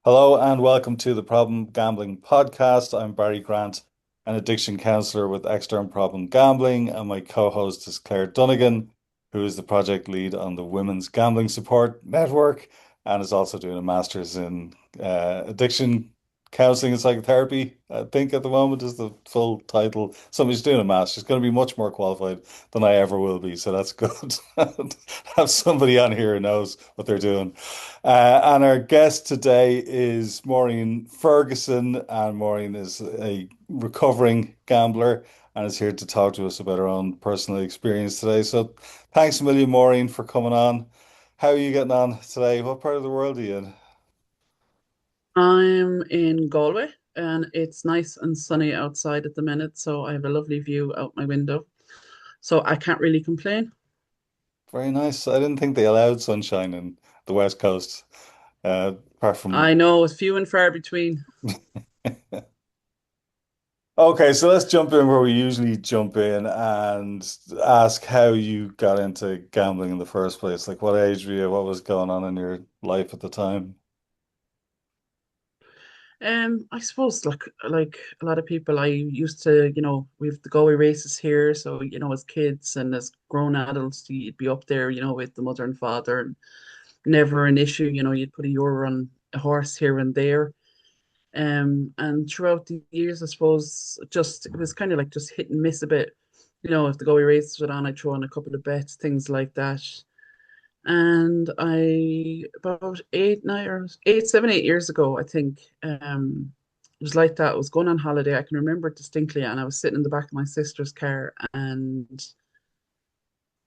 Hello and welcome to the Problem Gambling Podcast. I'm Barry Grant, an addiction counselor with Extern Problem Gambling, and my co-host is Claire Donegan, who is the project lead on the Women's Gambling Support Network and is also doing a master's in addiction counseling and psychotherapy. I think at the moment is the full title. Somebody's doing a master's. She's going to be much more qualified than I ever will be, so that's good. Have somebody on here who knows what they're doing. And our guest today is Maureen Ferguson, and Maureen is a recovering gambler and is here to talk to us about her own personal experience today. So, thanks a million, Maureen, for coming on. How are you getting on today? What part of the world are you in? I'm in Galway and it's nice and sunny outside at the minute, so I have a lovely view out my window. So I can't really complain. Very nice. I didn't think they allowed sunshine in the West Coast, apart from. I know it's few and far between. Okay, so let's jump in where we usually jump in and ask how you got into gambling in the first place. Like, what age were you? What was going on in your life at the time? I suppose like a lot of people, I used to, we have the Galway races here, so as kids and as grown adults, you'd be up there, with the mother and father, and never an issue. You'd put a euro on a horse here and there. And throughout the years, I suppose, just it was kind of like just hit and miss a bit. If the Galway races were on, I'd throw on a couple of bets, things like that. And I about 7, 8 years ago, I think, it was like that. I was going on holiday. I can remember it distinctly, and I was sitting in the back of my sister's car, and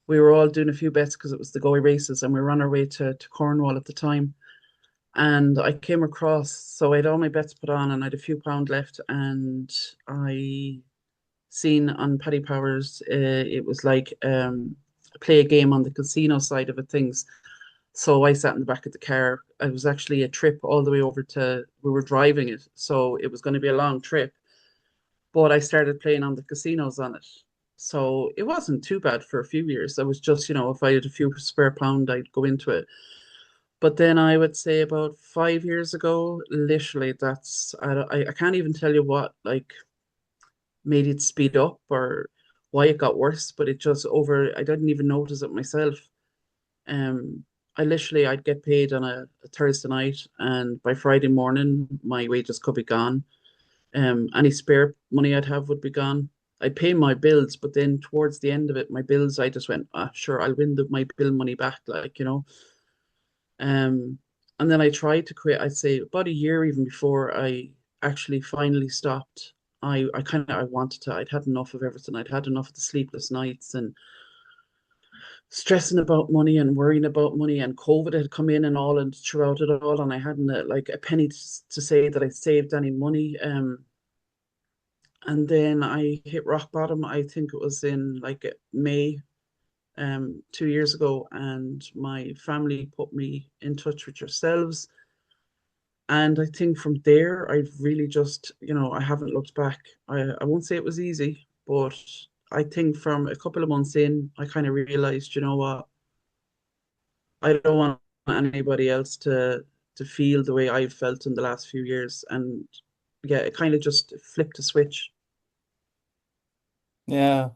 we were all doing a few bets because it was the Galway races, and we were on our way to Cornwall at the time. And I came across, so I had all my bets put on, and I had a few pound left, and I seen on Paddy Powers, it was like play a game on the casino side of it things. So I sat in the back of the car. It was actually a trip all the way over to, we were driving it, so it was going to be a long trip. But I started playing on the casinos on it. So it wasn't too bad for a few years. I was just, if I had a few spare pound, I'd go into it. But then I would say about 5 years ago, literally, I can't even tell you what like made it speed up or why it got worse, but it just I didn't even notice it myself. Um, I'd get paid on a Thursday night, and by Friday morning, my wages could be gone. Any spare money I'd have would be gone. I'd pay my bills, but then towards the end of it, my bills, I just went, sure, I'll win my bill money back, Um, and then I tried to quit, I'd say about a year even before I actually finally stopped. I wanted to. I'd had enough of everything. I'd had enough of the sleepless nights and stressing about money and worrying about money, and COVID had come in and all, and throughout it all, and I hadn't like a penny to say that I saved any money. And then I hit rock bottom. I think it was in like May, 2 years ago, and my family put me in touch with yourselves. And I think from there, I've really just, I haven't looked back. I won't say it was easy, but I think from a couple of months in, I kind of realized, you know what, I don't want anybody else to feel the way I've felt in the last few years. And yeah, it kind of just flipped a switch. Yeah.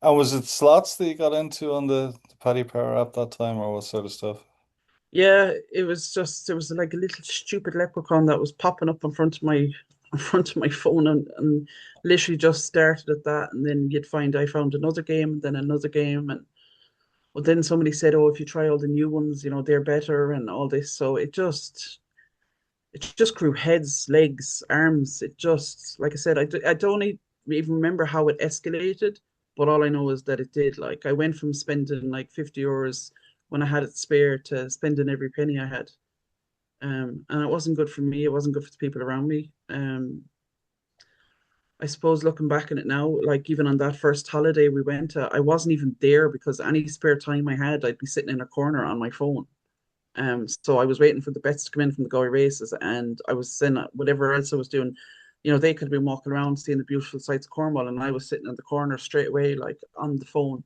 And was it slots that you got into on the Paddy Power app that time, or what sort of stuff? Yeah, it was like a little stupid leprechaun that was popping up in front of my in front of my phone, and literally just started at that, and then I found another game, then another game, and well, then somebody said, "Oh, if you try all the new ones, they're better," and all this. So it just grew heads, legs, arms. It just, like I said, I don't even remember how it escalated, but all I know is that it did. Like I went from spending like 50 euros when I had it spare to spending every penny I had. And it wasn't good for me. It wasn't good for the people around me. I suppose looking back on it now, like even on that first holiday we went to, I wasn't even there because any spare time I had, I'd be sitting in a corner on my phone. So I was waiting for the bets to come in from the Galway races, and I was in whatever else I was doing. They could have been walking around seeing the beautiful sights of Cornwall, and I was sitting in the corner straight away, like on the phone.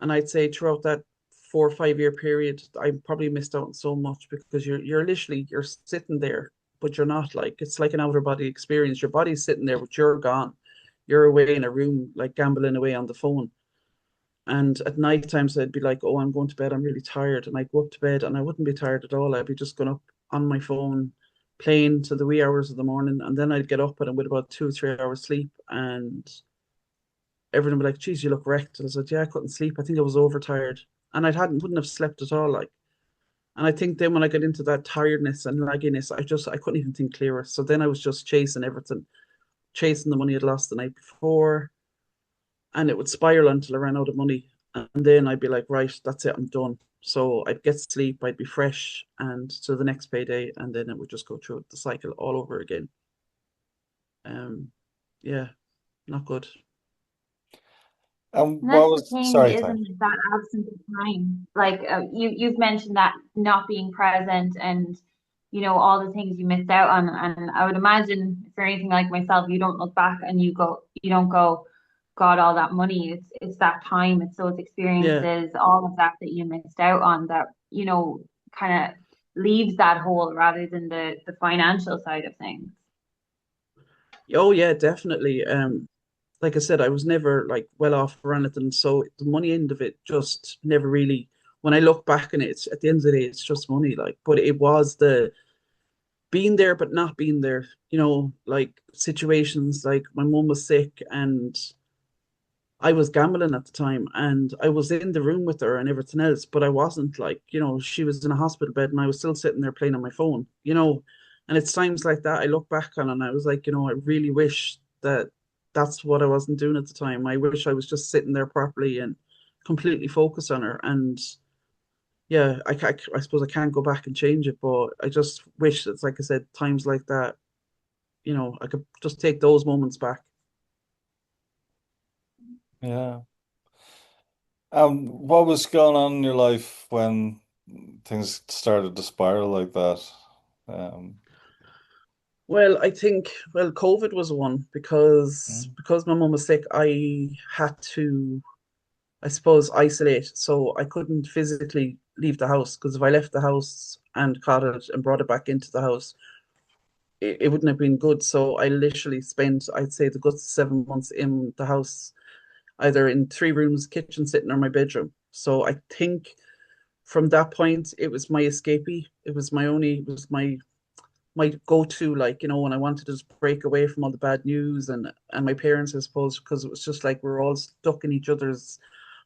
And I'd say throughout that 4 or 5 year period, I probably missed out on so much because you're literally you're sitting there, but you're not like it's like an outer body experience. Your body's sitting there, but you're gone. You're away in a room, like gambling away on the phone. And at night times I'd be like, oh, I'm going to bed, I'm really tired. And I'd go up to bed and I wouldn't be tired at all. I'd be just going up on my phone, playing to the wee hours of the morning. And then I'd get up and with about 2 or 3 hours sleep. And everyone would be like, geez, you look wrecked. And I said, yeah, I couldn't sleep. I think I was overtired. And wouldn't have slept at all. Like, and I think then when I got into that tiredness and lagginess, I couldn't even think clearer. So then I was just chasing everything, chasing the money I'd lost the night before, and it would spiral until I ran out of money. And then I'd be like, right, that's it, I'm done. So I'd get sleep, I'd be fresh, and to the next payday, and then it would just go through the cycle all over again. Yeah, not good. And And what that's the was, thing, sorry, Claire. isn't it? That absence of time. Like you've mentioned that not being present and all the things you missed out on. And I would imagine if you're anything like myself, you don't look back and you don't go, God, all that money. It's that time, it's those Yeah. experiences, all of that that you missed out on that kind of leaves that hole rather than the financial side of things. Oh yeah, definitely. Like I said, I was never like well off or anything. So the money end of it just never really when I look back on it, it's at the end of the day, it's just money. Like, but it was the being there but not being there, like situations like my mum was sick and I was gambling at the time and I was in the room with her and everything else, but I wasn't like, she was in a hospital bed and I was still sitting there playing on my phone. And it's times like that I look back on and I was like, I really wish that that's what I wasn't doing at the time. I wish I was just sitting there properly and completely focused on her. And yeah, I suppose I can't go back and change it, but I just wish it's like I said, times like that, I could just take those moments back. Yeah. What was going on in your life when things started to spiral like that? Um, Well, I think COVID was one because my mum was sick, I had to, I suppose, isolate. So I couldn't physically leave the house because if I left the house and caught it and brought it back into the house, it wouldn't have been good. So I literally spent, I'd say, the good 7 months in the house, either in three rooms, kitchen, sitting, or my bedroom. So I think from that point, it was my escapee. It was my go-to, like, when I wanted to just break away from all the bad news and my parents, I suppose, because it was just like we were all stuck in each other's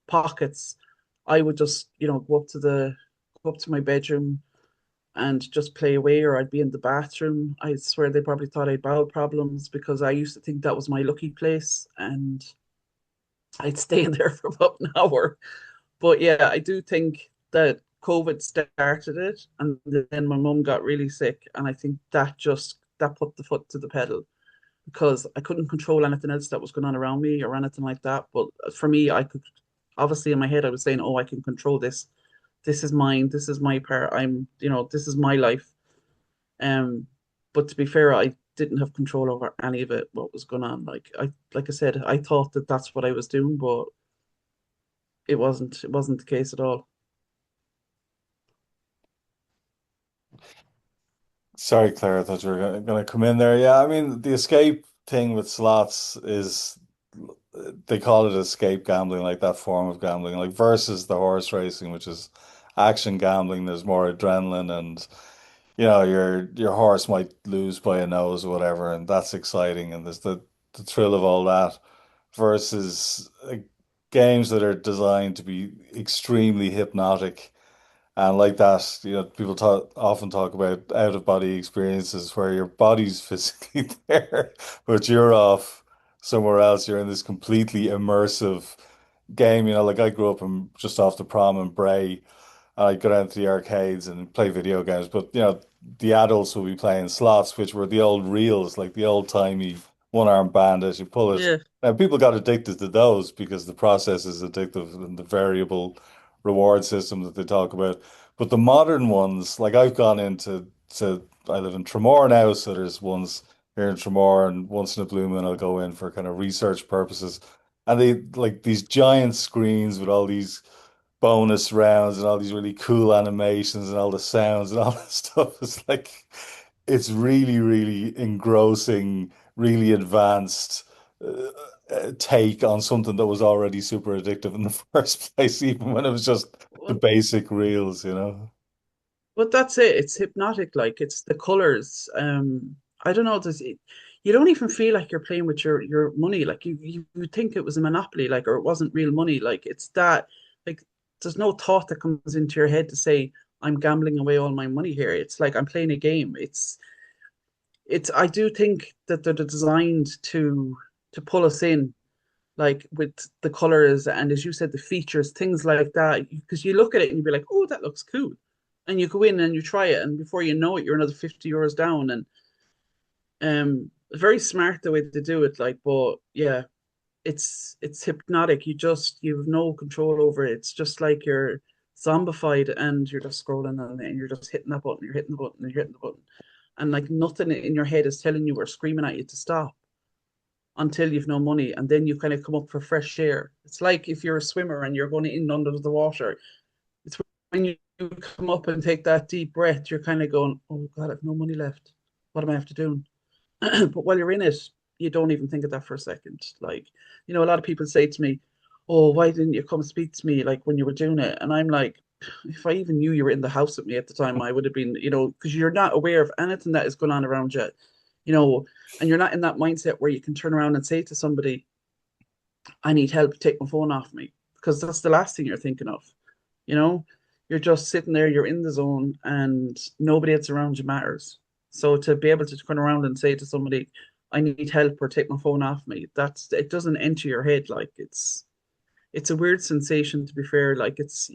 pockets. I would just, go up to my bedroom and just play away, or I'd be in the bathroom. I swear they probably thought I had bowel problems because I used to think that was my lucky place, and I'd stay in there for about an hour. But yeah, I do think that COVID started it, and then my mum got really sick, and I think that put the foot to the pedal because I couldn't control anything else that was going on around me or anything like that. But for me, I could obviously in my head I was saying, "Oh, I can control this. This is mine. This is my part. this is my life." Um, but to be fair, I didn't have control over any of it. What was going on? Like I said, I thought that that's what I was doing, but it wasn't. It wasn't the case at all. Sorry, Claire, I thought you were going to come in there. Yeah, I mean, the escape thing with slots is they call it escape gambling, like that form of gambling, like versus the horse racing, which is action gambling. There's more adrenaline, and your horse might lose by a nose or whatever, and that's exciting, and there's the thrill of all that. Versus games that are designed to be extremely hypnotic. And like that, people often talk about out of body experiences where your body's physically there, but you're off somewhere else. You're in this completely immersive game. Like I grew up just off the prom in Bray. I'd go down to the arcades and play video games, but the adults will be playing slots, which were the old reels, like the old timey one-arm bandit. You pull it. Yeah, Now people got addicted to those because the process is addictive and the variable reward system that they talk about. But the modern ones, like I've gone into I live in Tremor now, so there's ones here in Tremor, and once in a blue moon I'll go in for kind of research purposes. And they like these giant screens with all these bonus rounds and all these really cool animations and all the sounds and all that stuff. It's like it's really, really engrossing, really advanced take on something that was already super addictive in the first place, even when it was just the Well, basic reels, you know. but that's it. It's hypnotic. Like it's the colors. I don't know. You don't even feel like you're playing with your money. Like you would think it was a monopoly, like, or it wasn't real money. Like it's that. Like there's no thought that comes into your head to say I'm gambling away all my money here. It's like I'm playing a game. It's. I do think that they're designed to pull us in, like with the colors and, as you said, the features, things like that. Because you look at it and you be like, oh, that looks cool, and you go in and you try it, and before you know it, you're another 50 euros down. And very smart the way to do it. Like, but yeah, it's hypnotic. You have no control over it. It's just like you're zombified, and you're just scrolling and you're just hitting that button, you're hitting the button, you're hitting the button, and like nothing in your head is telling you or screaming at you to stop until you've no money, and then you kind of come up for fresh air. It's like if you're a swimmer and you're going in under the water. It's when you come up and take that deep breath, you're kind of going, "Oh God, I've no money left. What am I have to do?" But while you're in it, you don't even think of that for a second. Like, a lot of people say to me, "Oh, why didn't you come speak to me like when you were doing it?" And I'm like, if I even knew you were in the house with me at the time, I would have been, because you're not aware of anything that is going on around you, you know, and you're not in that mindset where you can turn around and say to somebody, I need help, take my phone off me, because that's the last thing you're thinking of. You know, you're just sitting there, you're in the zone, and nobody else around you matters. So to be able to turn around and say to somebody, I need help or take my phone off me, it doesn't enter your head. Like it's a weird sensation, to be fair. Like it's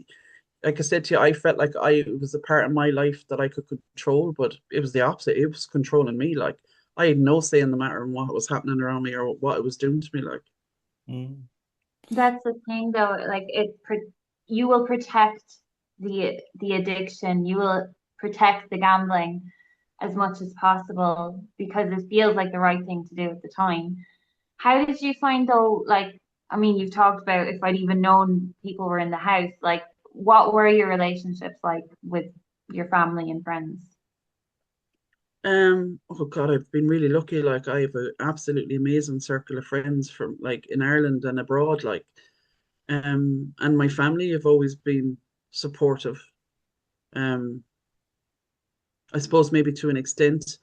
like I said to you, I felt like it was a part of my life that I could control, but it was the opposite. It was controlling me. Like I had no say in the matter in what was happening around me or what it was doing to me. Like, Mm. That's the thing though, like you will protect the addiction, you will protect the gambling as much as possible because it feels like the right thing to do at the time. How did you find though, like, I mean, you've talked about if I'd even known people were in the house, like what were your relationships like with your family and friends? oh God, I've been really lucky. Like I have an absolutely amazing circle of friends from like in Ireland and abroad. Like, and my family have always been supportive. Um, I suppose maybe to an extent,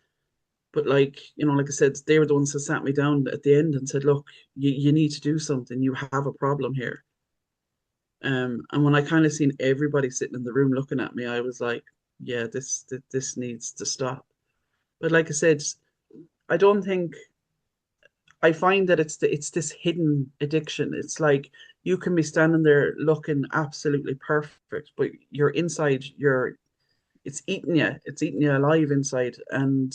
but like, like I said, they were the ones that sat me down at the end and said, look, you need to do something. You have a problem here. And when I kind of seen everybody sitting in the room looking at me, I was like, yeah, this needs to stop. But like I said, I don't think I find that it's this hidden addiction. It's like you can be standing there looking absolutely perfect, but you're inside, it's eating you. It's eating you alive inside. And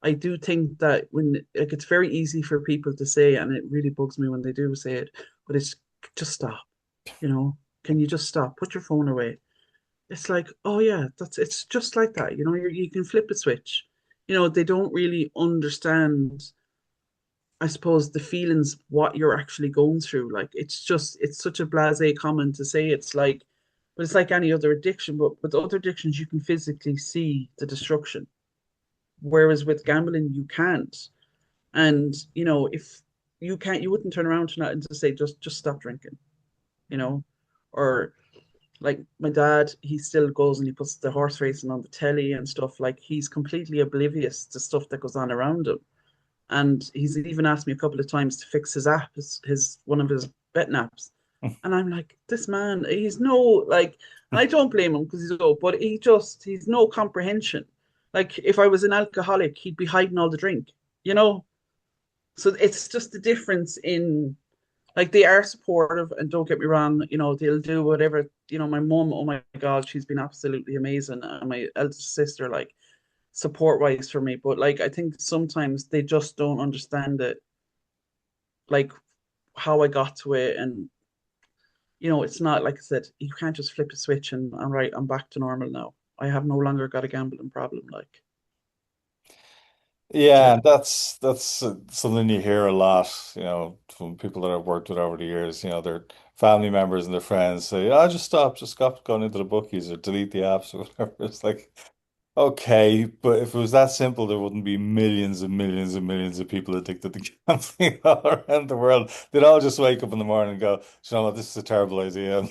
I do think that when like it's very easy for people to say, and it really bugs me when they do say it, but it's just stop, you know. Can you just stop? Put your phone away. It's like, oh yeah, it's just like that. You can flip a switch. They don't really understand, I suppose, the feelings, what you're actually going through. Like it's such a blasé comment to say. But it's like any other addiction. But with other addictions, you can physically see the destruction, whereas with gambling, you can't. And if you can't, you wouldn't turn around tonight and just say, just stop drinking, you know, or like my dad, he still goes and he puts the horse racing on the telly and stuff. Like he's completely oblivious to stuff that goes on around him. And he's even asked me a couple of times to fix his app, his one of his betting apps. And I'm like, this man, he's no like, and I don't blame him because he's old, but he's no comprehension. Like if I was an alcoholic, he'd be hiding all the drink, you know? So it's just the difference in, like, they are supportive, and don't get me wrong, they'll do whatever. My mom, oh my God, she's been absolutely amazing. And my eldest sister, like, support wise for me. But like I think sometimes they just don't understand it, like how I got to it. And it's not like I said, you can't just flip a switch and I'm right, I'm back to normal now. I have no longer got a gambling problem. Like, Yeah, yeah. that's something you hear a lot, from people that I've worked with over the years. They're family members and their friends say, just stop going into the bookies or delete the apps or whatever. It's like, okay, but if it was that simple, there wouldn't be millions and millions and millions of people addicted to gambling all around the world. They'd all just wake up in the morning and go, "Do you know what, this is a terrible idea.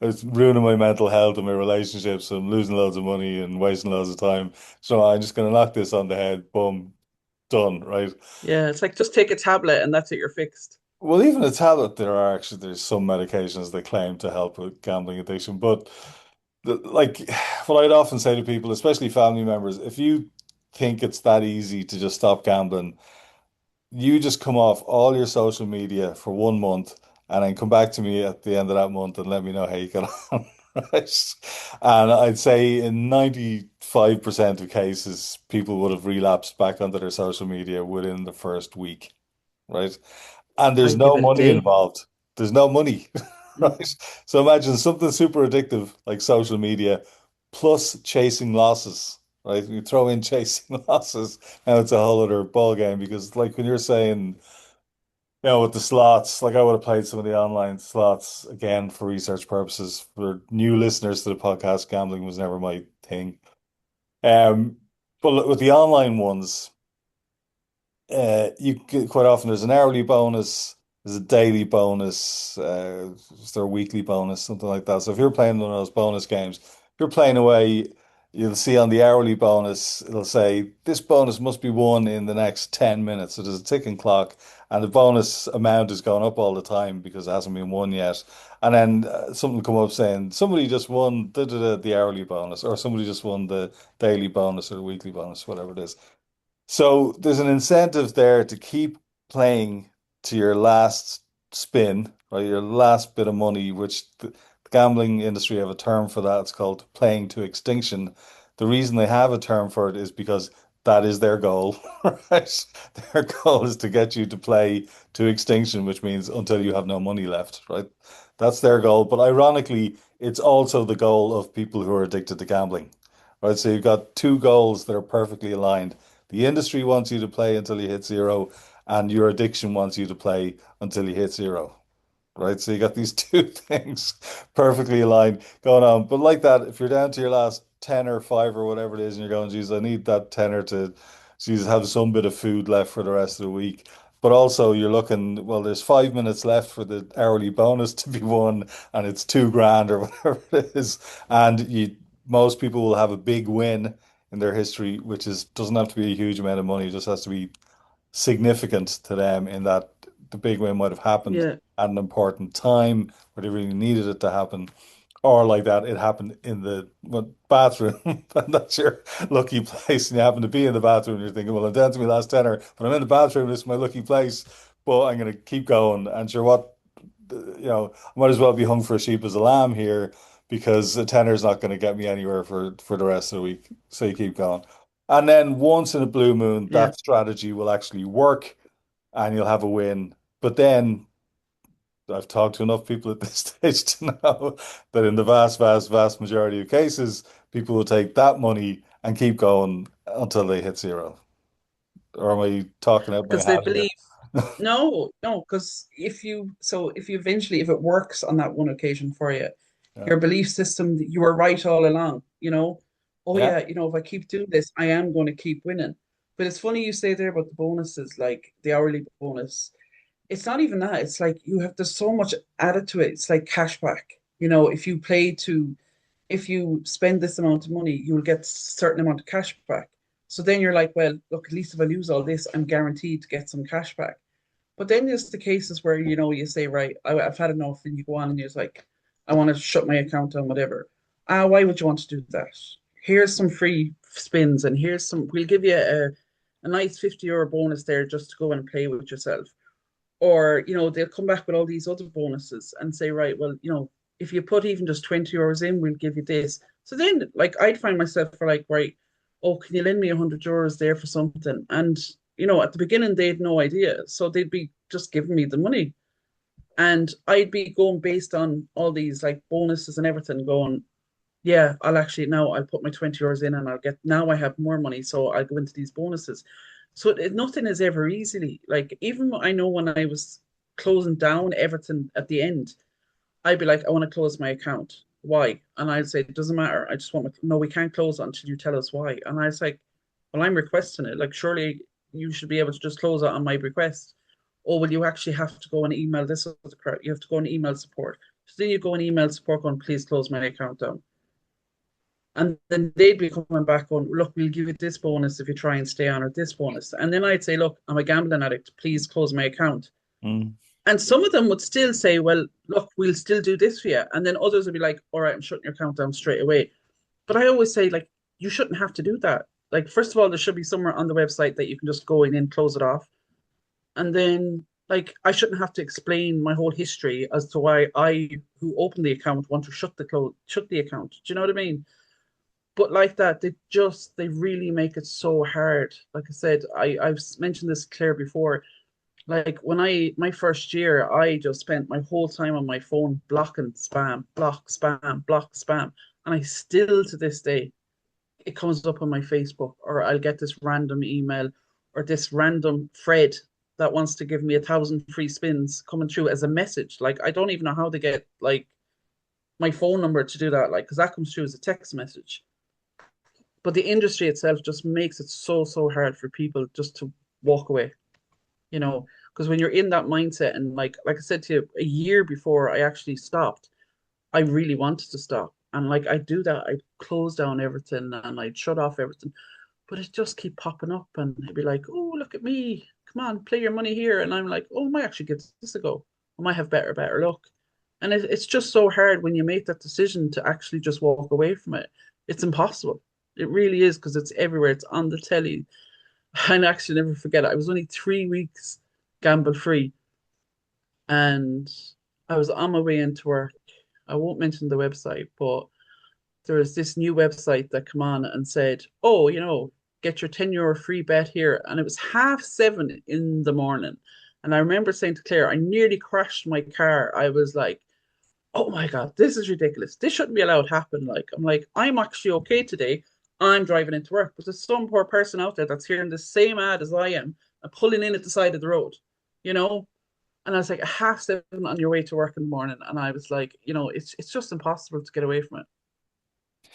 It's ruining my mental health and my relationships. I'm losing loads of money and wasting loads of time. So I'm just going to knock this on the head. Boom, done, right?" Yeah, it's like just take a tablet and that's it, you're fixed. Well, even a tablet, there's some medications that claim to help with gambling addiction, but like what I'd often say to people, especially family members, if you think it's that easy to just stop gambling, you just come off all your social media for 1 month and then come back to me at the end of that month and let me know how you get on. Right? And I'd say in 95% of cases, people would have relapsed back onto their social media within the first week, right? And there's I'd give no it a money day. involved. There's no money, Mm. right? So imagine something super addictive like social media plus chasing losses, right? You throw in chasing losses, now it's a whole other ball game because like when you're saying, with the slots, like I would have played some of the online slots again for research purposes. For new listeners to the podcast, gambling was never my thing. Um, but with the online ones, you get quite often there's an hourly bonus, there's a daily bonus, is there a weekly bonus, something like that. So if you're playing one of those bonus games, if you're playing away, you'll see on the hourly bonus, it'll say this bonus must be won in the next 10 minutes. So there's a ticking clock, and the bonus amount is going up all the time because it hasn't been won yet. And then something will come up saying somebody just won the hourly bonus, or somebody just won the daily bonus or the weekly bonus, whatever it is. So there's an incentive there to keep playing to your last spin, right? Your last bit of money, which the gambling industry have a term for that. It's called playing to extinction. The reason they have a term for it is because that is their goal, right? Their goal is to get you to play to extinction, which means until you have no money left, right? That's their goal. But ironically, it's also the goal of people who are addicted to gambling, right? So you've got two goals that are perfectly aligned. The industry wants you to play until you hit zero, and your addiction wants you to play until you hit zero, right? So you got these two things perfectly aligned going on. But like that, if you're down to your last 10 or 5 or whatever it is, and you're going, geez, I need that tenner to, geez, have some bit of food left for the rest of the week. But also you're looking, well, there's 5 minutes left for the hourly bonus to be won, and it's 2 grand or whatever it is. And most people will have a big win in their history, which is doesn't have to be a huge amount of money, it just has to be significant to them in that the big win might have happened Yeah, at an important time where they really needed it to happen. Or like that, it happened in the bathroom, and that's your lucky place. And you happen to be in the bathroom, and you're thinking, well, I'm down to my last tenner, but I'm in the bathroom, this is my lucky place. But I'm going to keep going. And sure, I might as well be hung for a sheep as a lamb here because a tenner's not going to get me anywhere for the rest of the week. So you keep going. And then once in a blue moon, yeah. that strategy will actually work and you'll have a win. But then I've talked to enough people at this stage to know that in the vast, vast, vast majority of cases, people will take that money and keep going until they hit zero. Or am I talking out my Because they hat here? believe no, no, because if you eventually, if it works on that one occasion for you, Yeah. your belief system that you were right all along, oh Yeah. yeah, if I keep doing this, I am going to keep winning. But it's funny you say there about the bonuses, like the hourly bonus. It's not even that. It's like there's so much added to it. It's like cashback. If you spend this amount of money, you will get a certain amount of cash back. So then you're like, well, look, at least if I lose all this, I'm guaranteed to get some cash back. But then there's the cases where, you say, right, I've had enough, and you go on and you're like, I want to shut my account down, whatever. Why would you want to do that? Here's some free spins, and we'll give you a nice €50 bonus there just to go and play with yourself. Or, they'll come back with all these other bonuses and say, right, well, if you put even just €20 in, we'll give you this. So then, like, I'd find myself for like, right, oh, can you lend me €100 there for something? And, at the beginning, they had no idea. So they'd be just giving me the money. And I'd be going based on all these like bonuses and everything, going, yeah, I'll put my €20 in and now I have more money. So I'll go into these bonuses. So nothing is ever easily like, even I know when I was closing down Everton at the end, I'd be like, I want to close my account. Why? And I'd say, it doesn't matter. I just want my, no, we can't close it until you tell us why. And I was like, well, I'm requesting it. Like, surely you should be able to just close it on my request. Oh, well, you actually have to go and email this other crowd. You have to go and email support. So then you go and email support going, please close my account down. And then they'd be coming back on, look, we'll give you this bonus if you try and stay on, or this bonus. And then I'd say, look, I'm a gambling addict. Please close my account. Mm. And some of them would still say, well, look, we'll still do this for you. And then others would be like, all right, I'm shutting your account down straight away. But I always say, like, you shouldn't have to do that. Like, first of all, there should be somewhere on the website that you can just go in and close it off. And then, like, I shouldn't have to explain my whole history as to why I, who opened the account, want to shut the account. Do you know what I mean? But like that, they really make it so hard. Like I said, I've mentioned this Claire before. Like when my first year, I just spent my whole time on my phone blocking spam, block spam, block spam. And I still to this day, it comes up on my Facebook, or I'll get this random email or this random Fred that wants to give me 1,000 free spins coming through as a message. Like I don't even know how to get like my phone number to do that, like because that comes through as a text message. But the industry itself just makes it so hard for people just to walk away, you know, because when you're in that mindset and like I said to you, a year before I actually stopped, I really wanted to stop. And like I do that, I'd close down everything and I'd shut off everything. But it just keep popping up and it'd be like, oh, look at me. Come on, play your money here. And I'm like, oh, I might actually give this a go. I might have better luck. And it's just so hard when you make that decision to actually just walk away from it. It's impossible. It really is because it's everywhere. It's on the telly. I actually never forget it. I was only 3 weeks gamble free and I was on my way into work. I won't mention the website, but there was this new website that came on and said, oh, get your €10 free bet here. And it was 7:30 in the morning. And I remember saying to Claire, I nearly crashed my car. I was like, oh my God, this is ridiculous. This shouldn't be allowed to happen. Like, I'm like, I'm actually okay today. I'm driving into work, but there's some poor person out there that's hearing the same ad as I am and pulling in at the side of the road, you know? And I was like, 7:30 on your way to work in the morning. And I was like, it's just impossible to get away from it.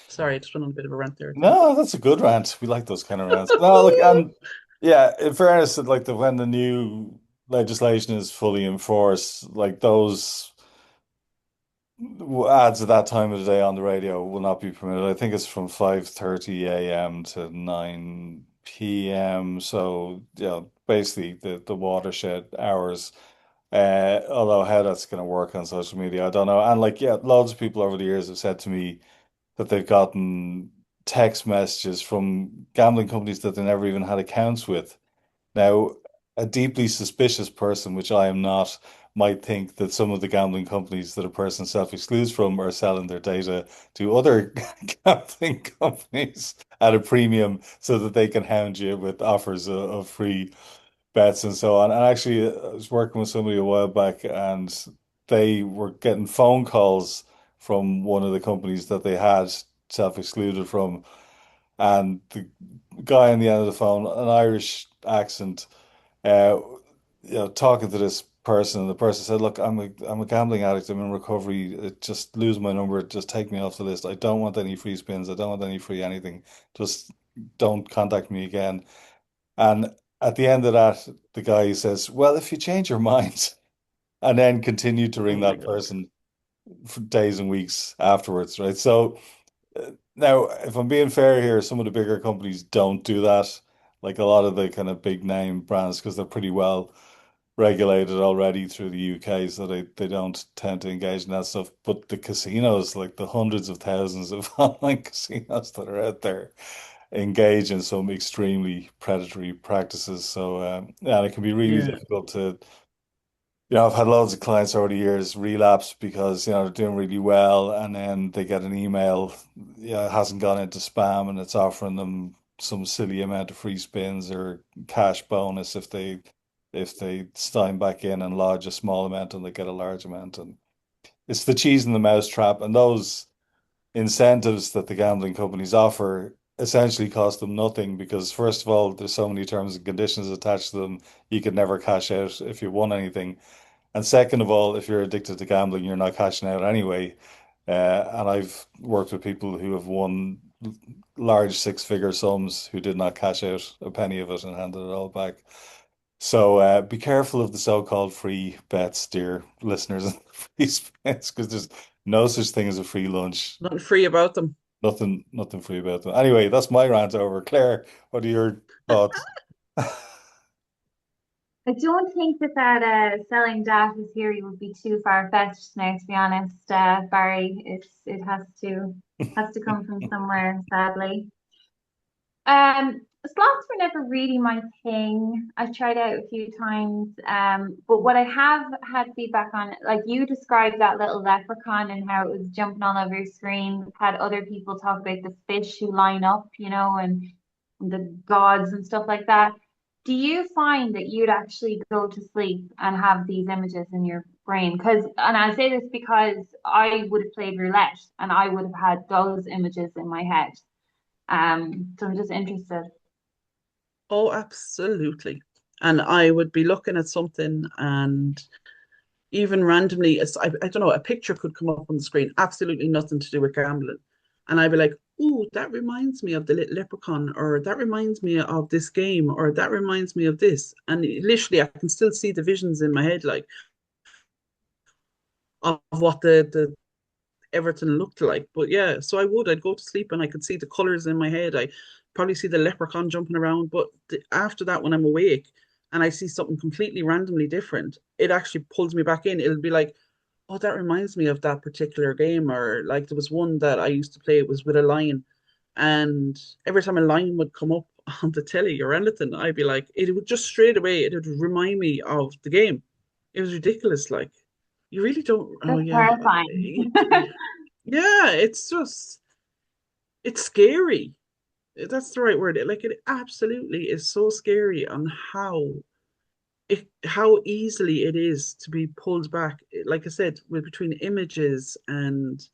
Sorry, I just went on a bit of a rant there, I think. No, that's a good rant. We like those kind of rants. No, look, and yeah, in fairness, like when the new legislation is fully enforced, like those ads at that time of the day on the radio will not be permitted. I think it's from 5:30 a.m. to 9 p.m. So, basically the watershed hours. Although how that's going to work on social media, I don't know. And like, yeah, loads of people over the years have said to me that they've gotten text messages from gambling companies that they never even had accounts with. Now, a deeply suspicious person, which I am not, might think that some of the gambling companies that a person self-excludes from are selling their data to other gambling companies at a premium so that they can hound you with offers of free bets and so on. And actually, I was working with somebody a while back and they were getting phone calls from one of the companies that they had self-excluded from. And the guy on the end of the phone, an Irish accent, uh, talking to this person, and the person said, "Look, I'm a gambling addict. I'm in recovery. Just lose my number. Just take me off the list. I don't want any free spins. I don't want any free anything. Just don't contact me again." And at the end of that, the guy says, "Well, if you change your mind," and then continue to Oh ring my that God. person for days and weeks afterwards, right? So now, if I'm being fair here, some of the bigger companies don't do that. Like a lot of the kind of big name brands, because they're pretty well regulated already through the UK, so they don't tend to engage in that stuff. But the casinos, like the hundreds of thousands of online casinos that are out there, engage in some extremely predatory practices. So, yeah, it can be really Yeah, difficult to I've had loads of clients over the years relapse because, they're doing really well and then they get an email, it hasn't gone into spam and it's offering them some silly amount of free spins or cash bonus if they sign back in and lodge a small amount and they get a large amount. And it's the cheese in the mouse trap. And those incentives that the gambling companies offer essentially cost them nothing because first of all, there's so many terms and conditions attached to them, you could never cash out if you won anything. And second of all, if you're addicted to gambling, you're not cashing out anyway. And I've worked with people who have won large six-figure sums who did not cash out a penny of it and handed it all back. So be careful of the so-called free bets, dear listeners, and free spins, because there's no such thing as a free lunch. Nothing free about them. Nothing free about them. Anyway, that's my rant over. Claire, what are your thoughts? I don't think that selling data theory would be too far-fetched now, to be honest, Barry. It has to come from somewhere, sadly. Slots were never really my thing. I tried out a few times, but what I have had feedback on, like you described that little leprechaun and how it was jumping all over your screen. Had other people talk about the fish who line up, and the gods and stuff like that. Do you find that you'd actually go to sleep and have these images in your brain? And I say this because I would have played roulette and I would have had those images in my head. So I'm just interested. Oh, absolutely. And I would be looking at something and even randomly, I don't know, a picture could come up on the screen, absolutely nothing to do with gambling. And I'd be like, ooh, that reminds me of the little leprechaun, or that reminds me of this game, or that reminds me of this. And literally, I can still see the visions in my head, like of what the Everton looked like. But yeah, so I'd go to sleep and I could see the colors in my head. I probably see the leprechaun jumping around. But after that, when I'm awake and I see something completely randomly different, it actually pulls me back in. It'll be like, oh, that reminds me of that particular game. Or like there was one that I used to play, it was with a lion. And every time a lion would come up on the telly or anything, I'd be like, it would just straight away, it would remind me of the game. It was ridiculous. Like, you really don't, oh That's yeah. terrifying. Yeah, it's scary. That's the right word. Like it absolutely is so scary on how easily it is to be pulled back. Like I said, with between images and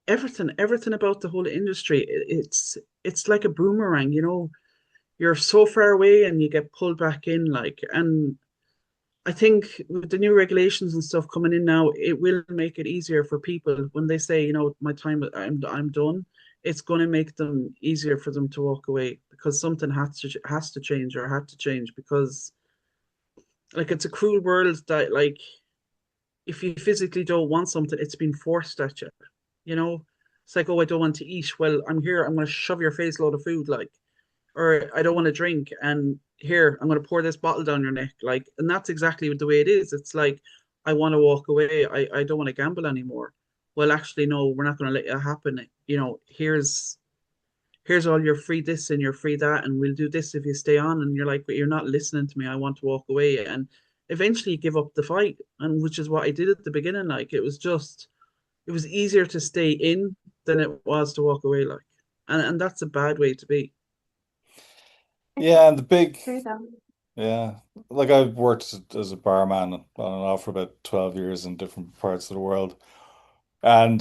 everything about the whole industry, it's like a boomerang, You're so far away and you get pulled back in, like, and I think with the new regulations and stuff coming in now, it will make it easier for people when they say, my time, I'm done. It's going to make them easier for them to walk away because something has to change or had to change because like it's a cruel world that like if you physically don't want something, it's been forced at you. You know, it's like, oh, I don't want to eat. Well, I'm here. I'm going to shove your face load of food, like, or I don't want to drink, and here I'm going to pour this bottle down your neck, like, and that's exactly the way it is. It's like I want to walk away. I don't want to gamble anymore. Well, actually, no, we're not going to let it happen. Here's all your free this and your free that, and we'll do this if you stay on. And you're like, but you're not listening to me. I want to walk away. And eventually you give up the fight. And which is what I did at the beginning. Like it was easier to stay in than it was to walk away. Like, and that's a bad way to be. It's Yeah, and the big, true though. yeah, like I've worked as a barman on and off for about 12 years in different parts of the world. And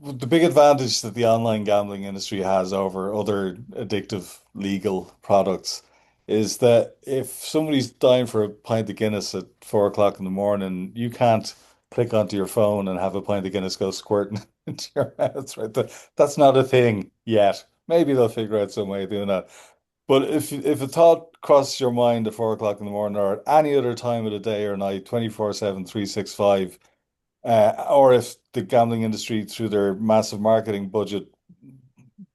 the big advantage that the online gambling industry has over other addictive legal products is that if somebody's dying for a pint of Guinness at 4 o'clock in the morning, you can't click onto your phone and have a pint of Guinness go squirting into your mouth, right? That's not a thing yet. Maybe they'll figure out some way of doing that. But if a thought crosses your mind at 4 o'clock in the morning or at any other time of the day or night, 24/7, 365, or if the gambling industry, through their massive marketing budget,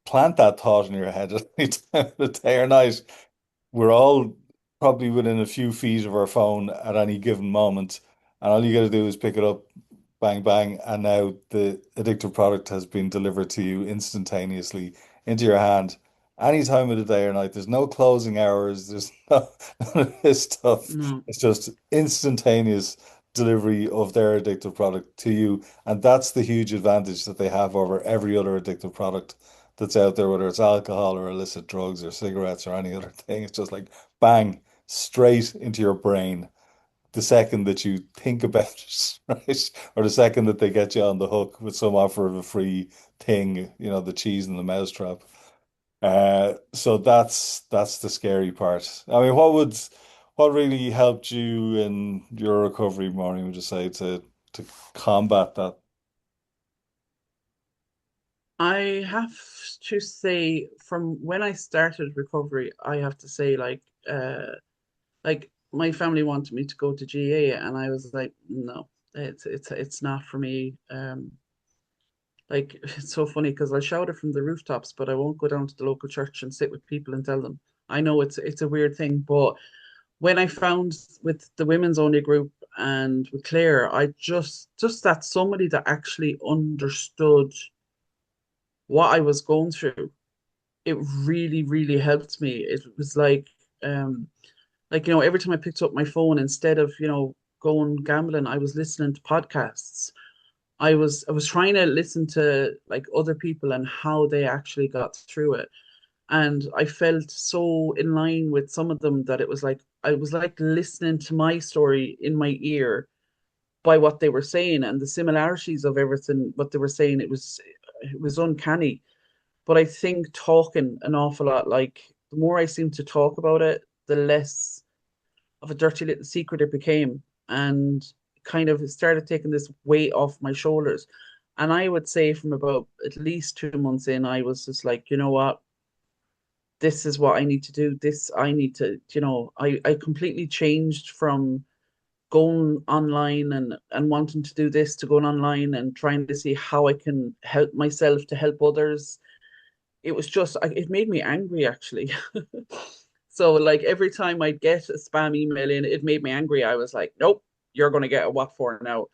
plant that thought in your head at any time of the day or night, we're all probably within a few feet of our phone at any given moment. And all you got to do is pick it up, bang, bang, and now the addictive product has been delivered to you instantaneously into your hand any time of the day or night. There's no closing hours, there's none of this stuff. No, It's just instantaneous delivery of their addictive product to you. And that's the huge advantage that they have over every other addictive product that's out there, whether it's alcohol or illicit drugs or cigarettes or any other thing. It's just like bang, straight into your brain the second that you think about it, right? Or the second that they get you on the hook with some offer of a free thing, the cheese and the mousetrap. So that's the scary part. I mean, what really helped you in your recovery, Maureen, would you say, to combat that? I have to say, from when I started recovery, I have to say, like my family wanted me to go to GA, and I was like, no, it's not for me. Like it's so funny because I'll shout it from the rooftops, but I won't go down to the local church and sit with people and tell them. I know it's a weird thing, but when I found with the women's only group and with Claire, I just that somebody that actually understood what I was going through, it really, really helped me. It was like every time I picked up my phone, instead of going gambling, I was listening to podcasts. I was trying to listen to like other people and how they actually got through it. And I felt so in line with some of them that it was like I was like listening to my story in my ear by what they were saying, and the similarities of everything what they were saying, it was uncanny. But I think talking an awful lot, like the more I seemed to talk about it, the less of a dirty little secret it became, and kind of started taking this weight off my shoulders. And I would say from about at least 2 months in, I was just like, you know what, this is what I need to do. This I need to, I completely changed from going online and wanting to do this to going online and trying to see how I can help myself to help others. It was just it made me angry actually. So like every time I'd get a spam email in, it made me angry. I was like, nope, you're gonna get a what for now.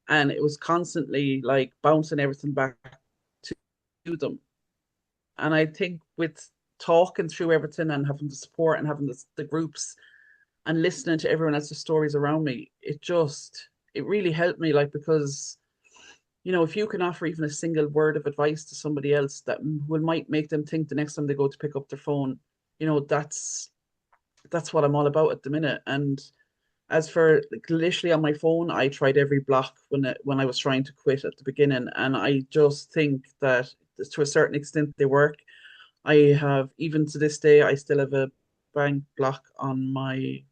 And it was constantly like bouncing everything back to them. And I think with talking through everything and having the support and having the groups and listening to everyone else's stories around me, it really helped me, like, because if you can offer even a single word of advice to somebody else that will might make them think the next time they go to pick up their phone, that's what I'm all about at the minute. And as for like, literally on my phone, I tried every block when I was trying to quit at the beginning, and I just think that to a certain extent they work. I have, even to this day, I still have a bank block on my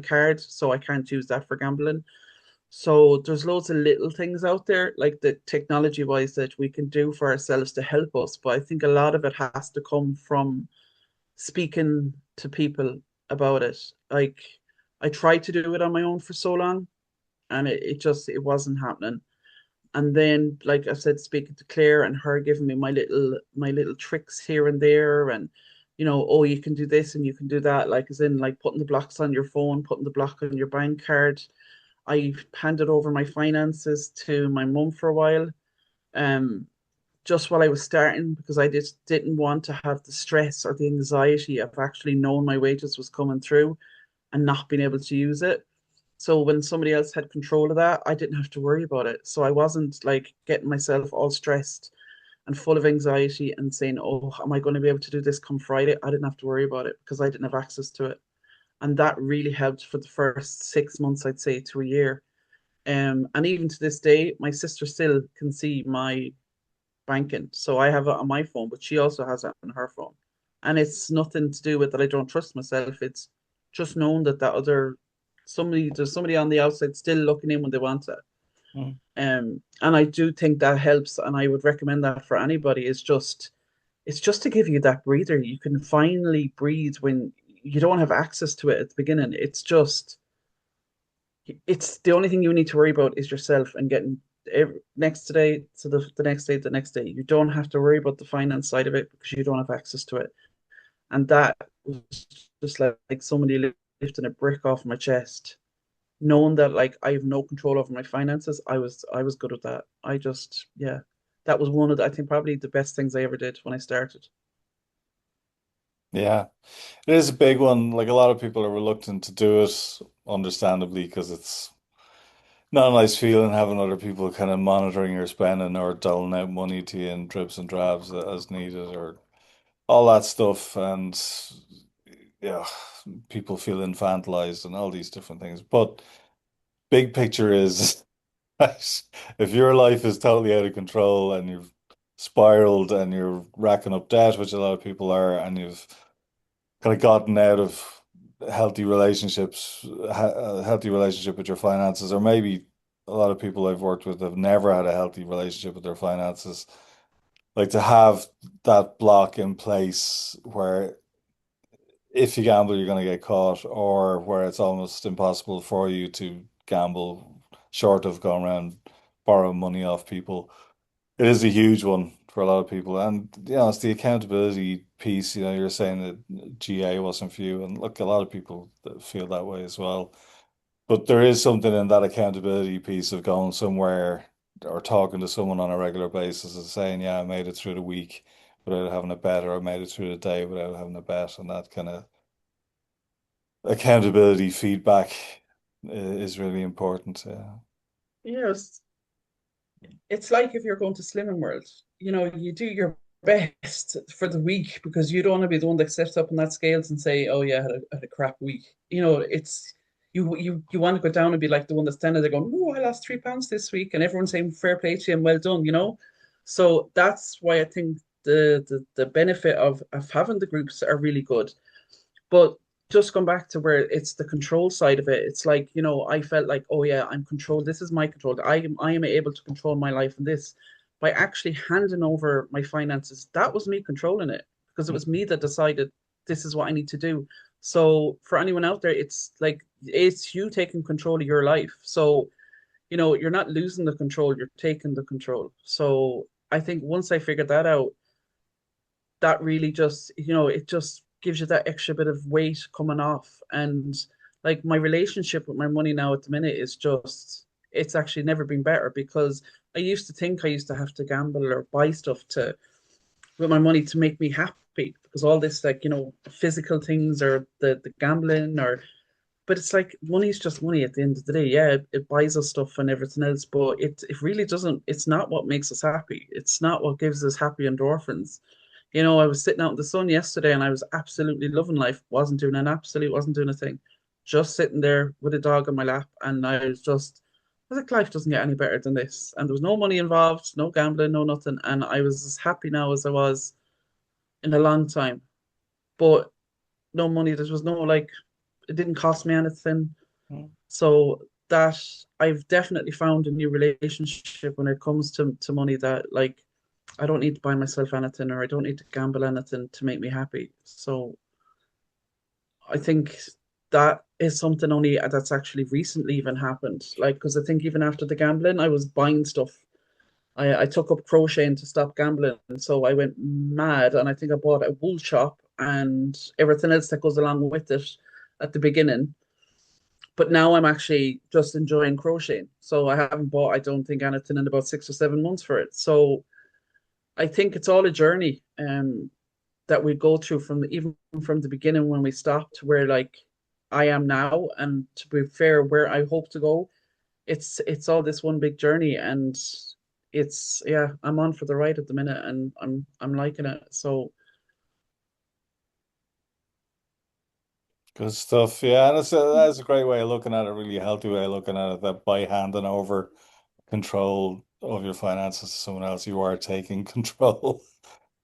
card, so I can't use that for gambling. So there's loads of little things out there, like the technology wise, that we can do for ourselves to help us. But I think a lot of it has to come from speaking to people about it. Like I tried to do it on my own for so long, and it wasn't happening. And then, like I said, speaking to Claire and her giving me my little tricks here and there, and oh, you can do this and you can do that, like as in like putting the blocks on your phone, putting the block on your bank card. I handed over my finances to my mum for a while, um, just while I was starting, because I just didn't want to have the stress or the anxiety of actually knowing my wages was coming through and not being able to use it. So when somebody else had control of that, I didn't have to worry about it. So I wasn't like getting myself all stressed and full of anxiety and saying, "Oh, am I going to be able to do this come Friday?" I didn't have to worry about it because I didn't have access to it. And that really helped for the first 6 months, I'd say, to a year. And even to this day, my sister still can see my banking. So I have it on my phone, but she also has it on her phone. And it's nothing to do with that I don't trust myself. It's just knowing there's somebody on the outside still looking in when they want it. Mm. And I do think that helps, and I would recommend that for anybody. It's just to give you that breather. You can finally breathe when you don't have access to it at the beginning. It's the only thing you need to worry about is yourself and getting next today to the next day, the next day. You don't have to worry about the finance side of it because you don't have access to it. And that was just like somebody lifting a brick off my chest, knowing that like I have no control over my finances. I was good with that. Yeah, that was one of I think probably the best things I ever did when I started. Yeah, it is a big one. Like a lot of people are reluctant to do it, understandably, because it's not a nice feeling having other people kind of monitoring your spending or doling out money to you in drips and drabs as needed or all that stuff. And yeah, people feel infantilized and all these different things. But big picture is if your life is totally out of control and you've spiraled and you're racking up debt, which a lot of people are, and you've kind of gotten out of healthy relationships, a healthy relationship with your finances, or maybe a lot of people I've worked with have never had a healthy relationship with their finances. Like to have that block in place where if you gamble, you're going to get caught, or where it's almost impossible for you to gamble short of going around borrowing money off people. It is a huge one for a lot of people. And, it's the accountability piece. You're saying that GA wasn't for you. And look, a lot of people that feel that way as well. But there is something in that accountability piece of going somewhere or talking to someone on a regular basis and saying, yeah, I made it through the week without having a bet, or I made it through the day without having a bet. And that kind of accountability feedback is really important. Yeah. Yes, it's like if you're going to Slimming World, you do your best for the week because you don't want to be the one that steps up on that scales and say, "Oh yeah, I had a crap week." It's you want to go down and be like the one that's standing there going, "Oh, I lost 3 pounds this week," and everyone's saying, "Fair play to you and well done." So that's why I think the benefit of having the groups are really good. But just come back to where it's the control side of it. It's like, I felt like, oh yeah, I'm controlled. This is my control. I am able to control my life in this. By actually handing over my finances, that was me controlling it because it was me that decided this is what I need to do. So for anyone out there, it's like it's you taking control of your life. So, you're not losing the control, you're taking the control. So I think once I figured that out, that really just it just gives you that extra bit of weight coming off. And like my relationship with my money now at the minute is just it's actually never been better because I used to think I used to have to gamble or buy stuff to with my money to make me happy because all this like physical things or the gambling or but it's like money's just money at the end of the day. Yeah, it buys us stuff and everything else, but it really doesn't. It's not what makes us happy. It's not what gives us happy endorphins. I was sitting out in the sun yesterday and I was absolutely loving life. Wasn't doing a thing. Just sitting there with a dog on my lap, and I was like, life doesn't get any better than this. And there was no money involved, no gambling, no nothing. And I was as happy now as I was in a long time. But no money. There was no like it didn't cost me anything. So that I've definitely found a new relationship when it comes to money that like I don't need to buy myself anything or I don't need to gamble anything to make me happy. So I think that is something only that's actually recently even happened. Like, because I think even after the gambling, I was buying stuff. I took up crocheting to stop gambling. And so I went mad and I think I bought a wool shop and everything else that goes along with it at the beginning. But now I'm actually just enjoying crocheting. So I haven't bought, I don't think, anything in about 6 or 7 months for it. So I think it's all a journey that we go through from even from the beginning when we stopped where like I am now and to be fair where I hope to go. It's all this one big journey and it's yeah, I'm on for the ride at the minute and I'm liking it. So Good stuff. Yeah, and that's a great way of looking at it, really healthy way of looking at it, that by handing over control of your finances to someone else, you are taking control,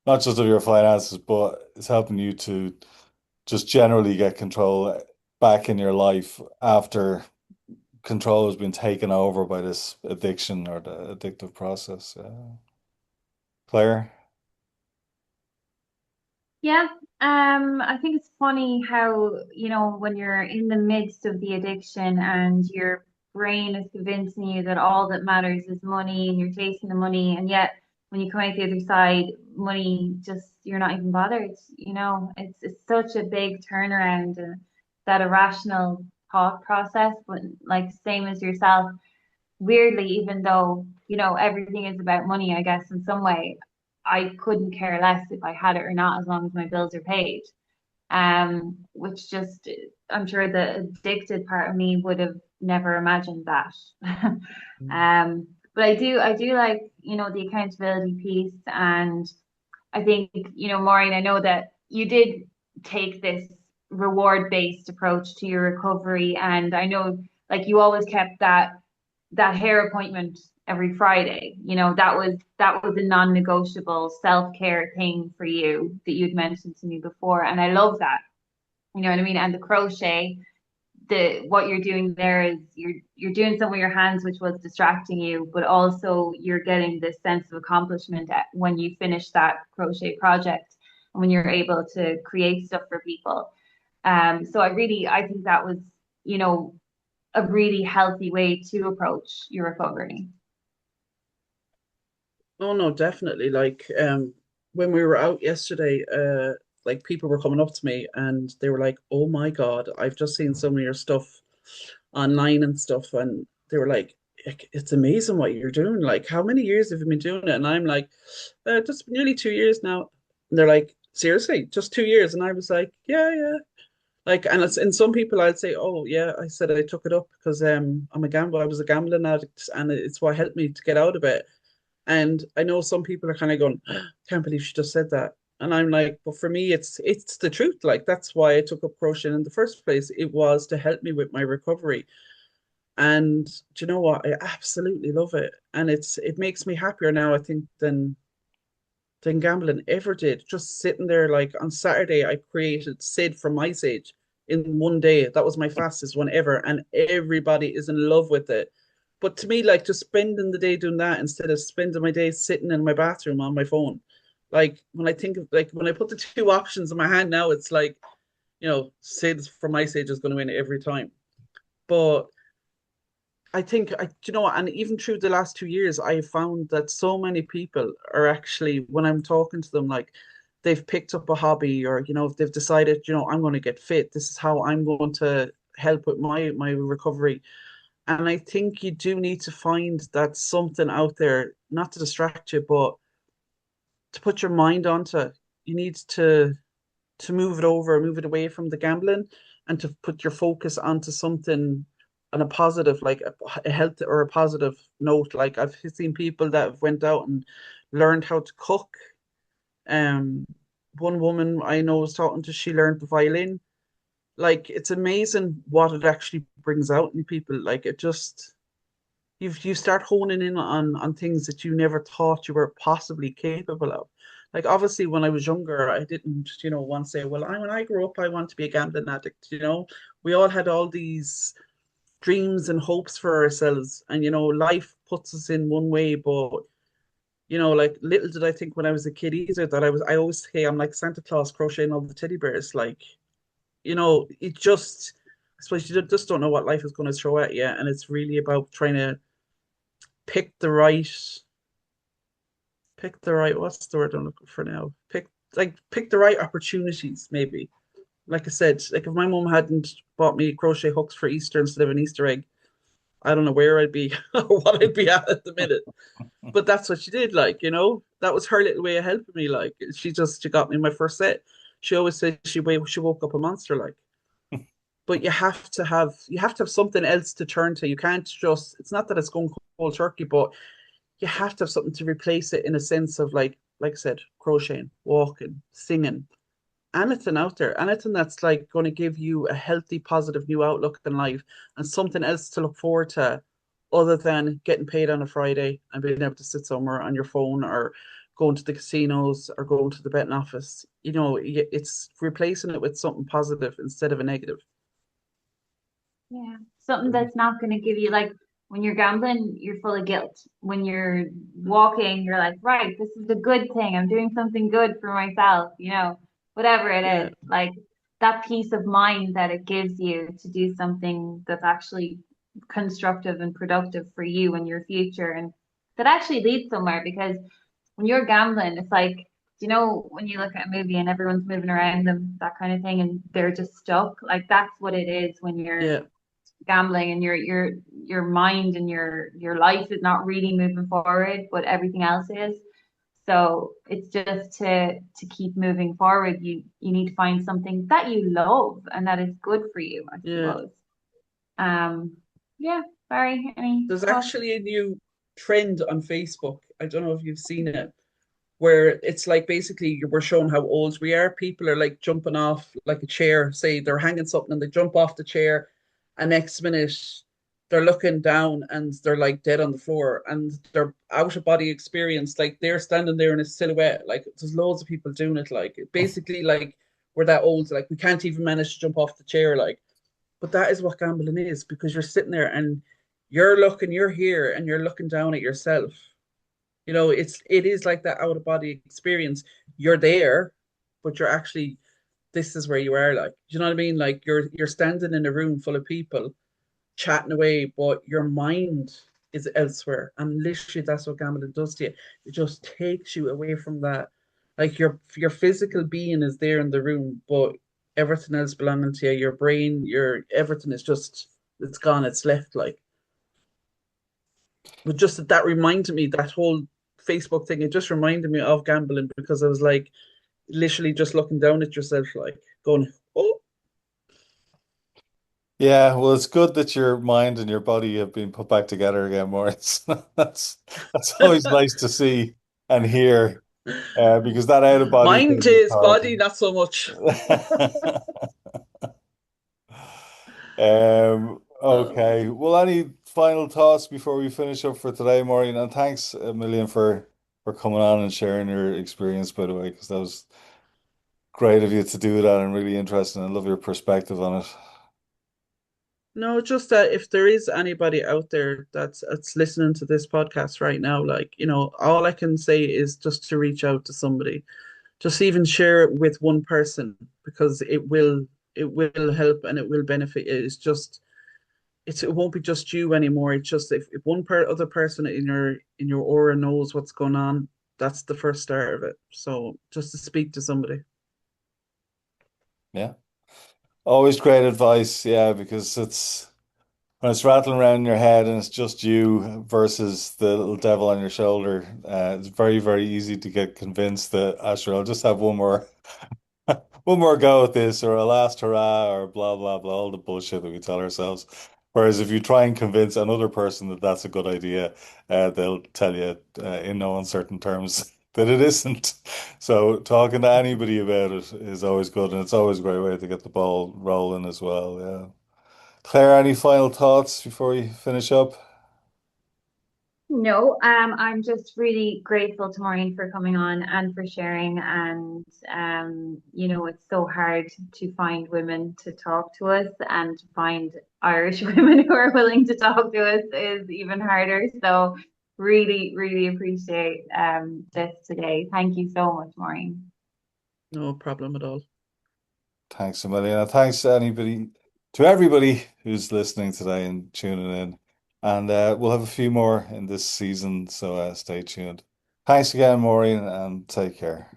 not just of your finances, but it's helping you to just generally get control back in your life after control has been taken over by this addiction or the addictive process. Claire? Yeah, I think it's funny how, when you're in the midst of the addiction and your brain is convincing you that all that matters is money and you're chasing the money, and yet when you come out the other side, money just you're not even bothered, it's such a big turnaround and that irrational thought process, but like same as yourself, weirdly, even though, everything is about money, I guess, in some way, I couldn't care less if I had it or not as long as my bills are paid. Which just, I'm sure the addicted part of me would have never imagined that. But I do like, the accountability piece. And I think, Maureen, I know that you did take this reward-based approach to your recovery. And I know like you always kept that hair appointment every Friday. That was a non-negotiable self-care thing for you that you'd mentioned to me before, and I love that. You know what I mean? And the crochet, the what you're doing there is you're doing some with your hands, which was distracting you, but also you're getting this sense of accomplishment when you finish that crochet project and when you're able to create stuff for people. So I think that was, you know, a really healthy way to approach your recovery. Oh no, definitely. Like when we were out yesterday, like people were coming up to me and they were like, "Oh my God, I've just seen some of your stuff online and stuff," and they were like, It's amazing what you're doing. Like, how many years have you been doing it?" And I'm like, just nearly 2 years now." And they're like, "Seriously, just 2 years?" And I was like, "Yeah, yeah." Like, and it's in some people I'd say, "Oh yeah," I said I took it up because I'm a gambler. I was a gambling addict, and it's what helped me to get out of it. And I know some people are kind of going, "Can't believe she just said that." And I'm like, but for me, it's the truth. Like that's why I took up crocheting in the first place. It was to help me with my recovery. And do you know what? I absolutely love it. And it makes me happier now, I think, than gambling ever did. Just sitting there, like on Saturday, I created Sid from Ice Age in one day. That was my fastest one ever, and everybody is in love with it. But to me, like just spending the day doing that instead of spending my day sitting in my bathroom on my phone. Like when I think of like when I put the two options in my hand now, it's like, Sid from Ice Age is going to win every time. But I think you know, and even through the last 2 years, I found that so many people are actually, when I'm talking to them, like they've picked up a hobby, or if they've decided, I'm going to get fit. This is how I'm going to help with my recovery. And I think you do need to find that something out there, not to distract you, but to put your mind onto. You need to move it over, move it away from the gambling, and to put your focus onto something on a positive, like a health or a positive note. Like I've seen people that have went out and learned how to cook. Um, one woman I know was talking to, she learned the violin. Like it's amazing what it actually brings out in people. Like it just you start honing in on things that you never thought you were possibly capable of. Like obviously when I was younger, I didn't, want to say, well, when I grow up, I want to be a gambling addict. We all had all these dreams and hopes for ourselves, and life puts us in one way, but like little did I think when I was a kid either that I always say I'm like Santa Claus crocheting all the teddy bears. Like, it just, I suppose you just don't know what life is going to throw at you, and it's really about trying to pick the right what's the word I'm looking for now? Pick the right opportunities, maybe. Like I said, like if my mom hadn't bought me crochet hooks for Easter instead of an Easter egg, I don't know where I'd be or what I'd be at the minute. But that's what she did, like, that was her little way of helping me. Like she got me my first set. She always said she woke up a monster, like. But you have to have something else to turn to. You can't just, it's not that it's going cold turkey, but you have to have something to replace it, in a sense of like I said, crocheting, walking, singing, anything out there, anything that's like going to give you a healthy, positive new outlook in life, and something else to look forward to, other than getting paid on a Friday and being able to sit somewhere on your phone, or going to the casinos, or going to the betting office. It's replacing it with something positive instead of a negative. Yeah. Something that's not going to give you, like, when you're gambling, you're full of guilt. When you're walking, you're like, right, this is a good thing. I'm doing something good for myself, whatever it Yeah, is. Like that peace of mind that it gives you to do something that's actually constructive and productive for you and your future, and that actually leads somewhere. Because when you're gambling, it's like, when you look at a movie and everyone's moving around them, that kind of thing, and they're just stuck. Like that's what it is when you're yeah, gambling, and your mind and your life is not really moving forward, but everything else is. So it's just to keep moving forward, you need to find something that you love and that is good for you, I yeah. suppose. um yeah, Barry, any There's thoughts? actually a new trend on Facebook. I don't know if you've seen it, where it's like basically we're showing how old we are. People are like jumping off like a chair, say they're hanging something and they jump off the chair, and next minute they're looking down and they're like dead on the floor, and their out of body experience, like they're standing there in a silhouette. Like there's loads of people doing it, like basically like we're that old, like we can't even manage to jump off the chair, like. But that is what gambling is, because you're sitting there and you're here and you're looking down at yourself. It is like that out of body experience. You're there, but you're actually this is where you are. Like, do you know what I mean? Like you're standing in a room full of people chatting away, but your mind is elsewhere. And literally, that's what gambling does to you. It just takes you away from that. Like your physical being is there in the room, but everything else belonging to you, your brain, your everything is just it's gone. It's left. Like, but just that reminded me that whole Facebook thing. It just reminded me of gambling because I was like literally just looking down at yourself, like going, "Oh, Yeah, well, it's good that your mind and your body have been put back together again, Maurice. That's always nice to see and hear, because that out of body mind thing is is body, powerful. not so much." Okay. Well, any final thoughts before we finish up for today, Maureen? And thanks a million for coming on and sharing your experience, by the way, because that was great of you to do that and really interesting. I love your perspective on it. No, just that if there is anybody out there that's listening to this podcast right now, like, all I can say is just to reach out to somebody. Just even share it with one person because it will help and it will benefit. It won't be just you anymore. It's just if one other person in your aura knows what's going on, that's the first start of it. So just to speak to somebody. Yeah. Always great advice. Yeah, because when it's rattling around in your head and it's just you versus the little devil on your shoulder, it's very, very easy to get convinced that, sure, I'll just have one more go at this, or a last hurrah, or blah, blah, blah, all the bullshit that we tell ourselves. Whereas if you try and convince another person that that's a good idea, they'll tell you in no uncertain terms that it isn't. So talking to anybody about it is always good, and it's always a great way to get the ball rolling as well. Yeah. Claire, any final thoughts before we finish up? No, I'm just really grateful to Maureen for coming on and for sharing. And it's so hard to find women to talk to us, and to find Irish women who are willing to talk to us is even harder. So really, really appreciate this today. Thank you so much, Maureen. No problem at all. Thanks a million. And thanks to everybody who's listening today and tuning in. And we'll have a few more in this season, so stay tuned. Thanks again, Maureen, and take care.